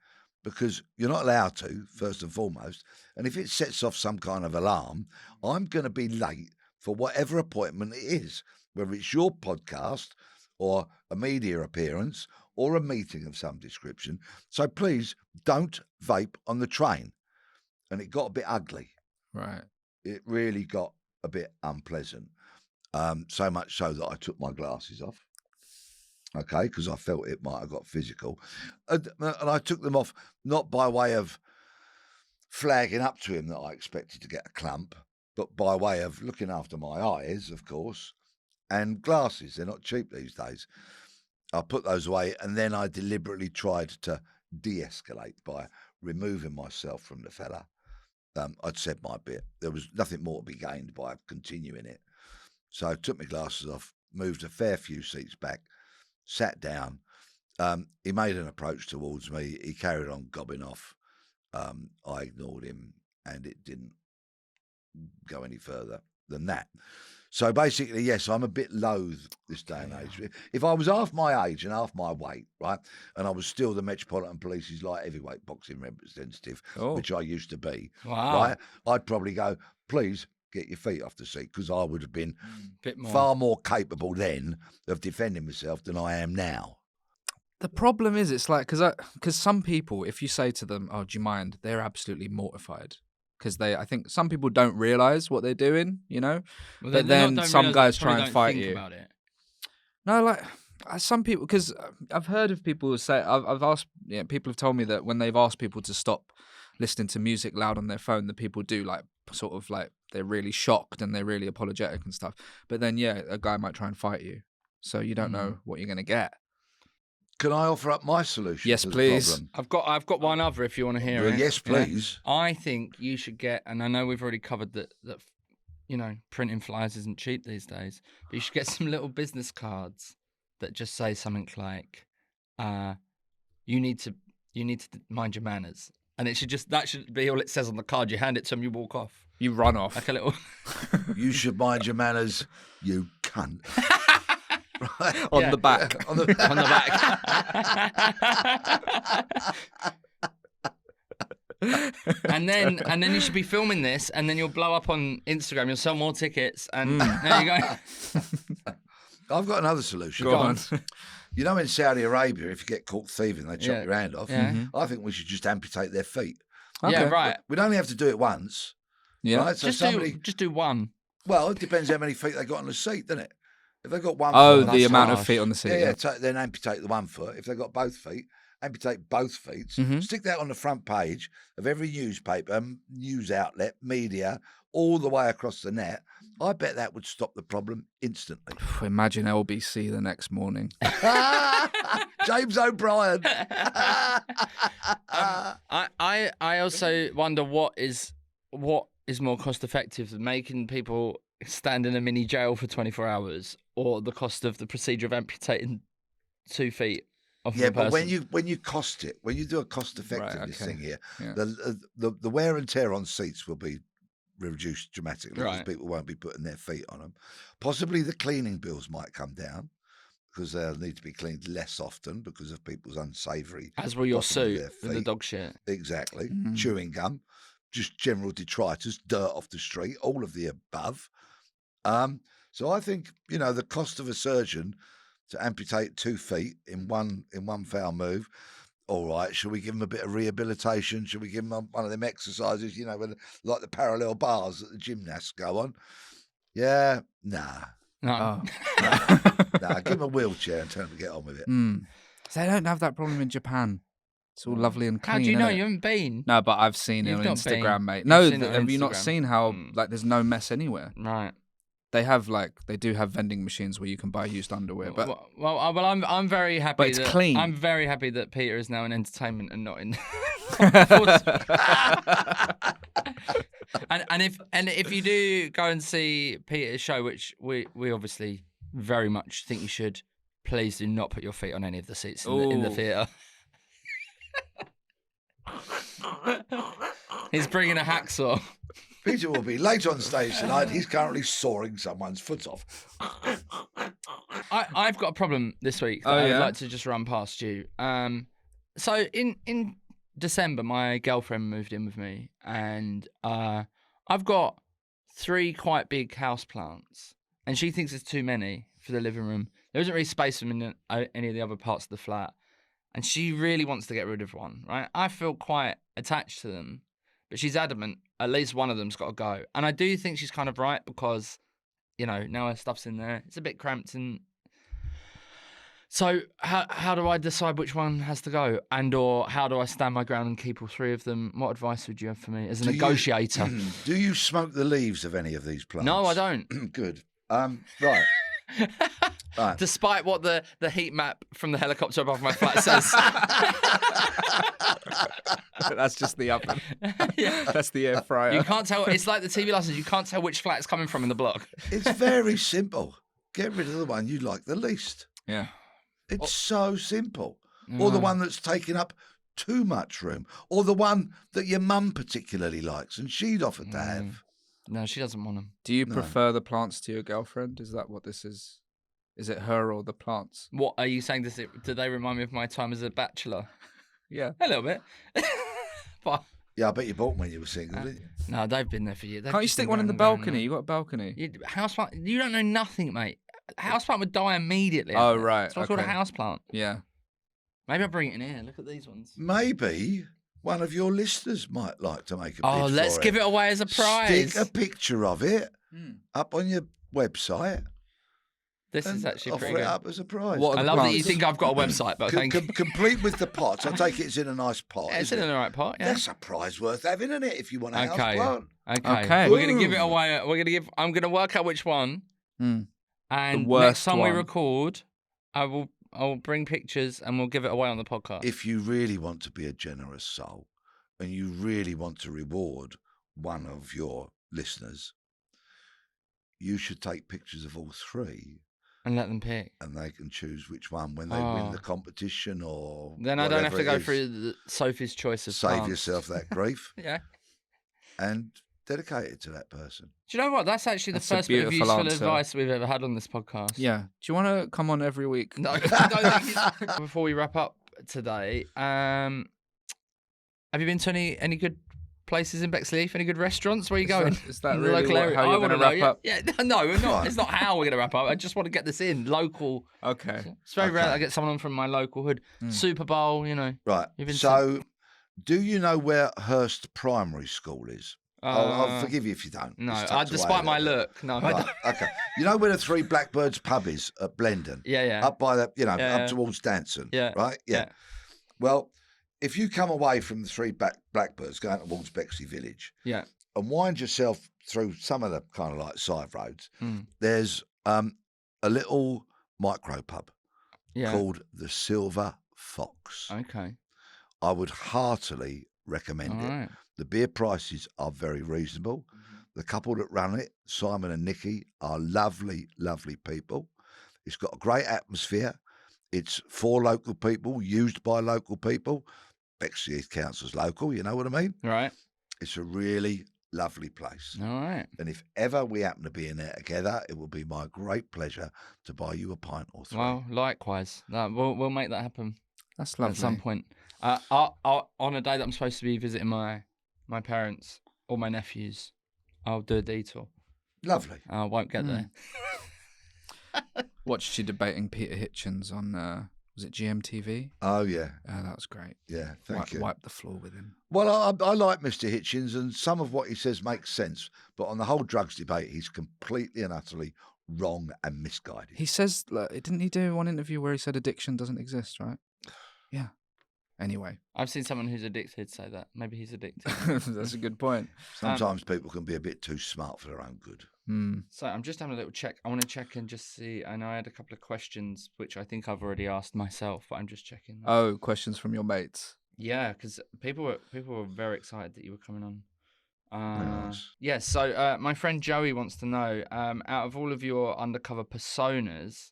because you're not allowed to, first and foremost. And if it sets off some kind of alarm, I'm going to be late for whatever appointment it is, whether it's your podcast or a media appearance or a meeting of some description. So please don't vape on the train. And it got a bit ugly. Right. It really got a bit unpleasant. So much so that I took my glasses off. Okay, because I felt it might have got physical. And I took them off not by way of flagging up to him that I expected to get a clump, but by way of looking after my eyes, of course, and glasses. They're not cheap these days. I put those away and then I deliberately tried to de-escalate by removing myself from the fella. I'd said my bit. There was nothing more to be gained by continuing it. So I took my glasses off, moved a fair few seats back, sat down. He made an approach towards me. He carried on gobbing off. I ignored him and it didn't go any further than that. So basically, yes, I'm a bit loath this day and age. If I was half my age and half my weight, right, and I was still the Metropolitan Police's light heavyweight boxing representative, which I used to be, right, I'd probably go, please get your feet off the seat, because I would have been far more capable then of defending myself than I am now. The problem is, it's like, because some people, if you say to them, "Oh, do you mind?" they're absolutely mortified. Because I think some people don't realise what they're doing, you know. Well, but then some guys try and fight you. About it. No, like some people, because I've heard of people say, I've asked, people have told me that when they've asked people to stop listening to music loud on their phone, the people do like sort of like they're really shocked and they're really apologetic and stuff. But then a guy might try and fight you, so you don't know what you're gonna get. Can I offer up my solution? Yes, to please. the problem? I've got one other if you want to hear it. Yes, please. Yeah. I think you should get, and I know we've already covered that printing flyers isn't cheap these days, but you should get some little business cards that just say something like, you need to mind your manners. And that should be all it says on the card. You hand it to them, you walk off. You run off. Like a little You should mind your manners, you cunt. Right. On the back. On the back. and then you should be filming this, and then you'll blow up on Instagram. You'll sell more tickets, and there you go. I've got another solution. Go on. You know, in Saudi Arabia, if you get caught thieving, they chop your hand off. Yeah. I think we should just amputate their feet. Okay. Yeah, right. We'd only have to do it once. Yeah. Right? So Just do one. Well, it depends how many feet they got on the seat, doesn't it? If they got one foot, the amount of feet on the seat. Then amputate the 1 foot. If they got both feet, amputate both feet. Stick that on the front page of every newspaper, news outlet, media, all the way across the net. I bet that would stop the problem instantly. Imagine LBC the next morning. James O'Brien. I also wonder what is more cost effective, making people stand in a mini jail for 24 hours, or the cost of the procedure of amputating 2 feet off of a person. But when you cost it, when you do a cost effectiveness thing here, the wear and tear on seats will be reduced dramatically, because people won't be putting their feet on them. Possibly the cleaning bills might come down, because they'll need to be cleaned less often because of people's unsavoury. As will your suit with the dog shit. Exactly. Chewing gum, just general detritus, dirt off the street, all of the above. So I think, the cost of a surgeon to amputate 2 feet in one foul move. All right, should we give them a bit of rehabilitation? Should we give them one of them exercises, like the parallel bars that the gymnasts go on? Yeah, nah. No. Nah, give them a wheelchair and tell them to get on with it. So they don't have that problem in Japan. It's all lovely and clean. How do you know? Isn't it? You haven't been. No, but I've seen it You've on not Instagram, been. mate. You've No, seen it on have you not Instagram. seen how there's no mess anywhere? Right. They do have vending machines where you can buy used underwear, but I'm very happy. But it's clean. I'm very happy that Peter is now in entertainment and not in. and if you do go and see Peter's show, which we obviously very much think you should, please do not put your feet on any of the seats in the theatre. He's bringing a hacksaw. Peter will be late on stage tonight. He's currently sawing someone's foot off. I've got a problem this week that I would like to just run past you. So in December, my girlfriend moved in with me, and I've got 3 quite big house plants, and she thinks it's too many for the living room. There isn't really space for them in any of the other parts of the flat, and she really wants to get rid of one. Right? I feel quite attached to them. But she's adamant at least one of them's got to go. And I do think she's kind of right, because, now her stuff's in there. It's a bit cramped. And so how do I decide which one has to go? Or how do I stand my ground and keep all 3 of them? What advice would you have for me as a negotiator? Do you smoke the leaves of any of these plants? No, I don't. Good. Right. Right. Despite what the heat map from the helicopter above my flat says. That's just the oven. That's the air fryer. You can't tell. It's like the TV license. You can't tell which flat it's coming from in the block. It's very simple. Get rid of the one you like the least. Yeah. It's so simple. Or the one that's taking up too much room. Or the one that your mum particularly likes and she'd offered to have. No, she doesn't want them. Do you No. prefer the plants to your girlfriend? Is that what this is? Is it her or the plants? What are you saying? Do they remind me of my time as a bachelor? Yeah. A little bit. But Yeah, I bet you bought them when you were single, didn't you? no, they've been there for years. They've Can't you just stick been one in the going and going balcony? and You got a balcony. going. Houseplant. You don't know nothing, mate. A houseplant would die immediately. Oh, right, That's what's called a okay. houseplant. Yeah. Maybe I'll bring it in here. Look at these ones. Maybe one of your listeners might like to make a bid Oh, let's for give it away as a prize. Stick a picture of it up on your website. This is and actually offer pretty it good. up as a prize. What are I the love that you plants? think I've got a website, but thank you. Complete with the pots. I take it it's in a nice pot. It's isn't in it? the right pot, yeah. That's a prize worth having, isn't it? If you want a house Okay. plant. Okay. Okay. We're gonna give it Ooh. away. I'm gonna work out which one. Hmm. And next worst time we one. record, I'll bring pictures and we'll give it away on the podcast. If you really want to be a generous soul and you really want to reward one of your listeners, you should take pictures of all three And let them pick. and they can choose which one when they win Oh. the competition or Then I don't have whatever to it go is. through Sophie's choice of Save plants. yourself that grief Yeah. and dedicate it to that person. Do you know what? That's actually That's the a first bit of beautiful useful answer. advice we've ever had on this podcast. Yeah. Do you want to come on every week? No, thank you. Before we wrap up today, have you been to any good places in Bexley? Any good restaurants? Where are you going? Is that In the really local what- area? how I you're wanna going to wrap know, up? Yeah, no, we're not. Right. It's not how we're going to wrap up. I just want to get this in. Local. Okay. It's very rare that Okay. I get someone from my local hood. Super Bowl, you know. Right. You've been So, do you know where Hurst Primary School is? I'll forgive you if you don't. No, It's tucked away despite a my little bit. look, no, I Right, don't. okay. You know where the Three Blackbirds pub is at Blendon? Yeah, yeah. Up by the, Yeah. up towards Danson. Yeah. Right? Yeah. Yeah. Well, if you come away from the Three Blackbirds going towards Bexley Village Yeah. and wind yourself through some of the kind of like side roads, Mm. there's a little micro pub Yeah. called the Silver Fox. Okay. I would heartily recommend All it. right. The beer prices are very reasonable. The couple that run it, Simon and Nikki, are lovely, lovely people. It's got a great atmosphere. It's for local people, used by local people. Bexley counts as local, you know what I mean? All right. It's a really lovely place. All right. And if ever we happen to be in there together, it will be my great pleasure to buy you a pint or three. Well, likewise. No, we'll make that happen That's lovely. at some point. On a day that I'm supposed to be visiting my parents or my nephews, I'll do a detour. Lovely. I won't get there. Watched you debating Peter Hitchens on, was it GMTV? Oh, yeah. That was great. Yeah, thank you. Wipe the floor with him. Well, I like Mr. Hitchens, and some of what he says makes sense. But on the whole drugs debate, he's completely and utterly wrong and misguided. He says, didn't he do one interview where he said addiction doesn't exist, right? Yeah. Anyway. I've seen someone who's addicted say that. Maybe he's addicted. That's a good point. Sometimes people can be a bit too smart for their own good. So I'm just having a little check. I want to check and just see. I know I had a couple of questions, which I think I've already asked myself, but I'm just checking. Oh, questions from your mates. Yeah, because people were very excited that you were coming on. Very nice. Yeah, so my friend Joey wants to know, out of all of your undercover personas,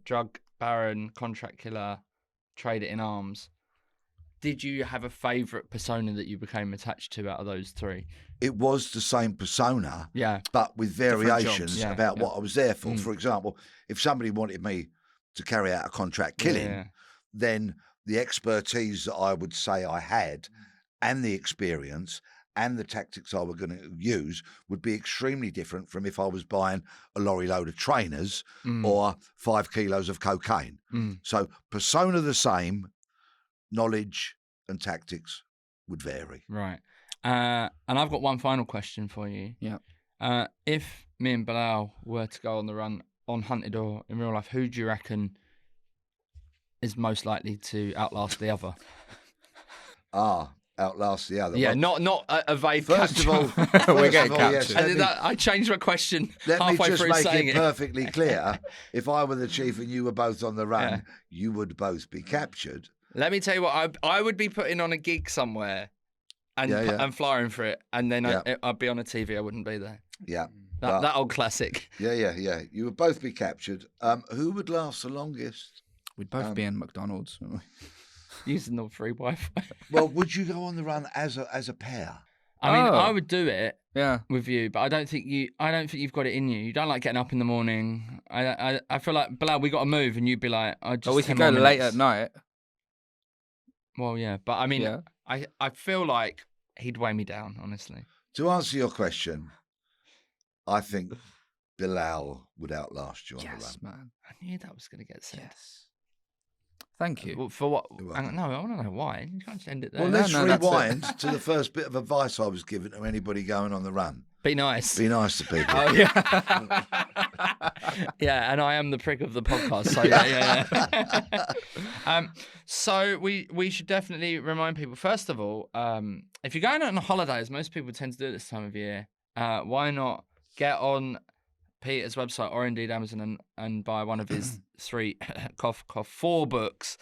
drug baron, contract killer, trader in arms, did you have a favourite persona that you became attached to out of those three? It was the same persona, Yeah. but with Different variations jobs. Yeah, about yeah. what I was there for. Mm. For example, if somebody wanted me to carry out a contract killing, Yeah. then the expertise that I would say I had and the experience and the tactics I were going to use would be extremely different from if I was buying a lorry load of trainers or 5 kilos of cocaine. So persona the same, knowledge and tactics would vary. Right. And I've got one final question for you. Yeah. If me and Bilal were to go on the run on Hunted or in real life, who do you reckon is most likely to outlast the other? Outlast the other. Yeah, Well, not evade First of capture. all, We're getting yes, captured. I did that. I changed my question let me halfway just through make saying it perfectly clear. If I were the chief and you were both on the run, Yeah. you would both be captured. Let me tell you what, I would be putting on a gig somewhere and Yeah, yeah. and flying for it, and then Yeah. I'd be on a TV. I wouldn't be there. Yeah. That old classic. Yeah. You would both be captured. Who would last the longest? We'd both be in McDonald's. wouldn't we? Using the free Wi-Fi. Well, would you go on the run as a pair? I mean, Oh. I would do it. Yeah. with you, but I don't think you've got it in you. You don't like getting up in the morning. I feel like, Bilal, we got to move, and you'd be like, "I just." But we 10 could go more late minutes. at night. Well, yeah, but I mean, Yeah. I feel like he'd weigh me down, honestly. To answer your question, I think Bilal would outlast you on the run. Yes, man. I knew that was going to get said. Yes. Thank you. Well, for what? You're No, I want to know why. You can't just end it there. Well, No, let's no, that's it. rewind to the first bit of advice I was given to anybody going on the run. Be nice. Be nice to people. Oh, yeah. Yeah, and I am the prick of the podcast. So yeah. So we should definitely remind people. First of all, if you're going out on holidays, most people tend to do it this time of year. Why not get on Peter's website or indeed Amazon and buy one of his 4 books.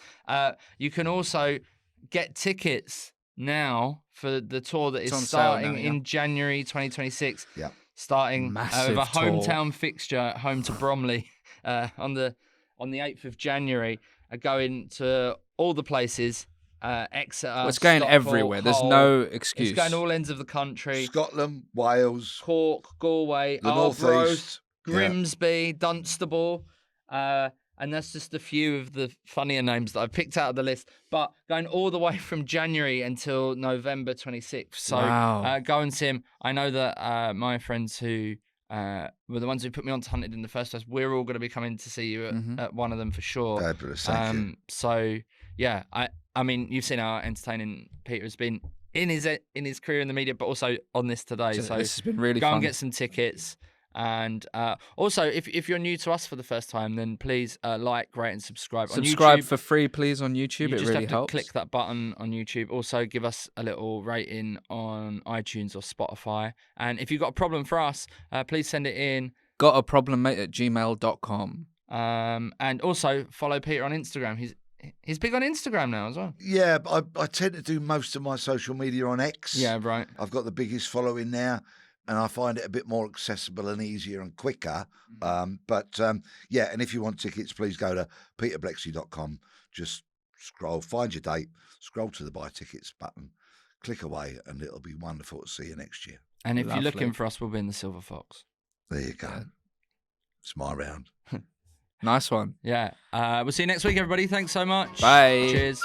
You can also get tickets now for the tour that is starting now, yeah. in January 2026. Yeah. Starting Massive with a tour. hometown fixture home to Bromley on the 8th of January. Going to all the places. Exeter. Well, it's going Stockport, everywhere. There's Hull. no excuse. It's going all ends of the country. Scotland, Wales, Cork, Galway, the North Arbroath, East. Grimsby, Dunstable, and that's just a few of the funnier names that I picked out of the list. But going all the way from January until November 26th. So Wow. go and see him. I know that my friends who were the ones who put me on to Hunted in the first place, we're all going to be coming to see you at one of them for sure. Fabulous, thank you. So yeah, I mean, you've seen how entertaining Peter has been in his career in the media, but also on this today. So this has been really go fun. and get some tickets. And also, if you're new to us for the first time, then please like, rate, and subscribe. Subscribe on YouTube, for free, please, on YouTube. you It just really have to helps. click that button on YouTube. Also, give us a little rating on iTunes or Spotify. And if you've got a problem for us, please send it in. Gotaproblemmate@gmail.com. And also follow Peter on Instagram. He's big on Instagram now as well. Yeah, but I tend to do most of my social media on X. Yeah, right. I've got the biggest following now, and I find it a bit more accessible and easier and quicker. Yeah, and if you want tickets, please go to peterblexley.com. Just scroll, find your date, scroll to the buy tickets button, click away, and it'll be wonderful to see you next year. And if you're Lovely. looking for us, we'll be in the Silver Fox. There you go. Yeah. It's my round. Nice one. Yeah. We'll see you next week, everybody. Thanks so much. Bye. Cheers.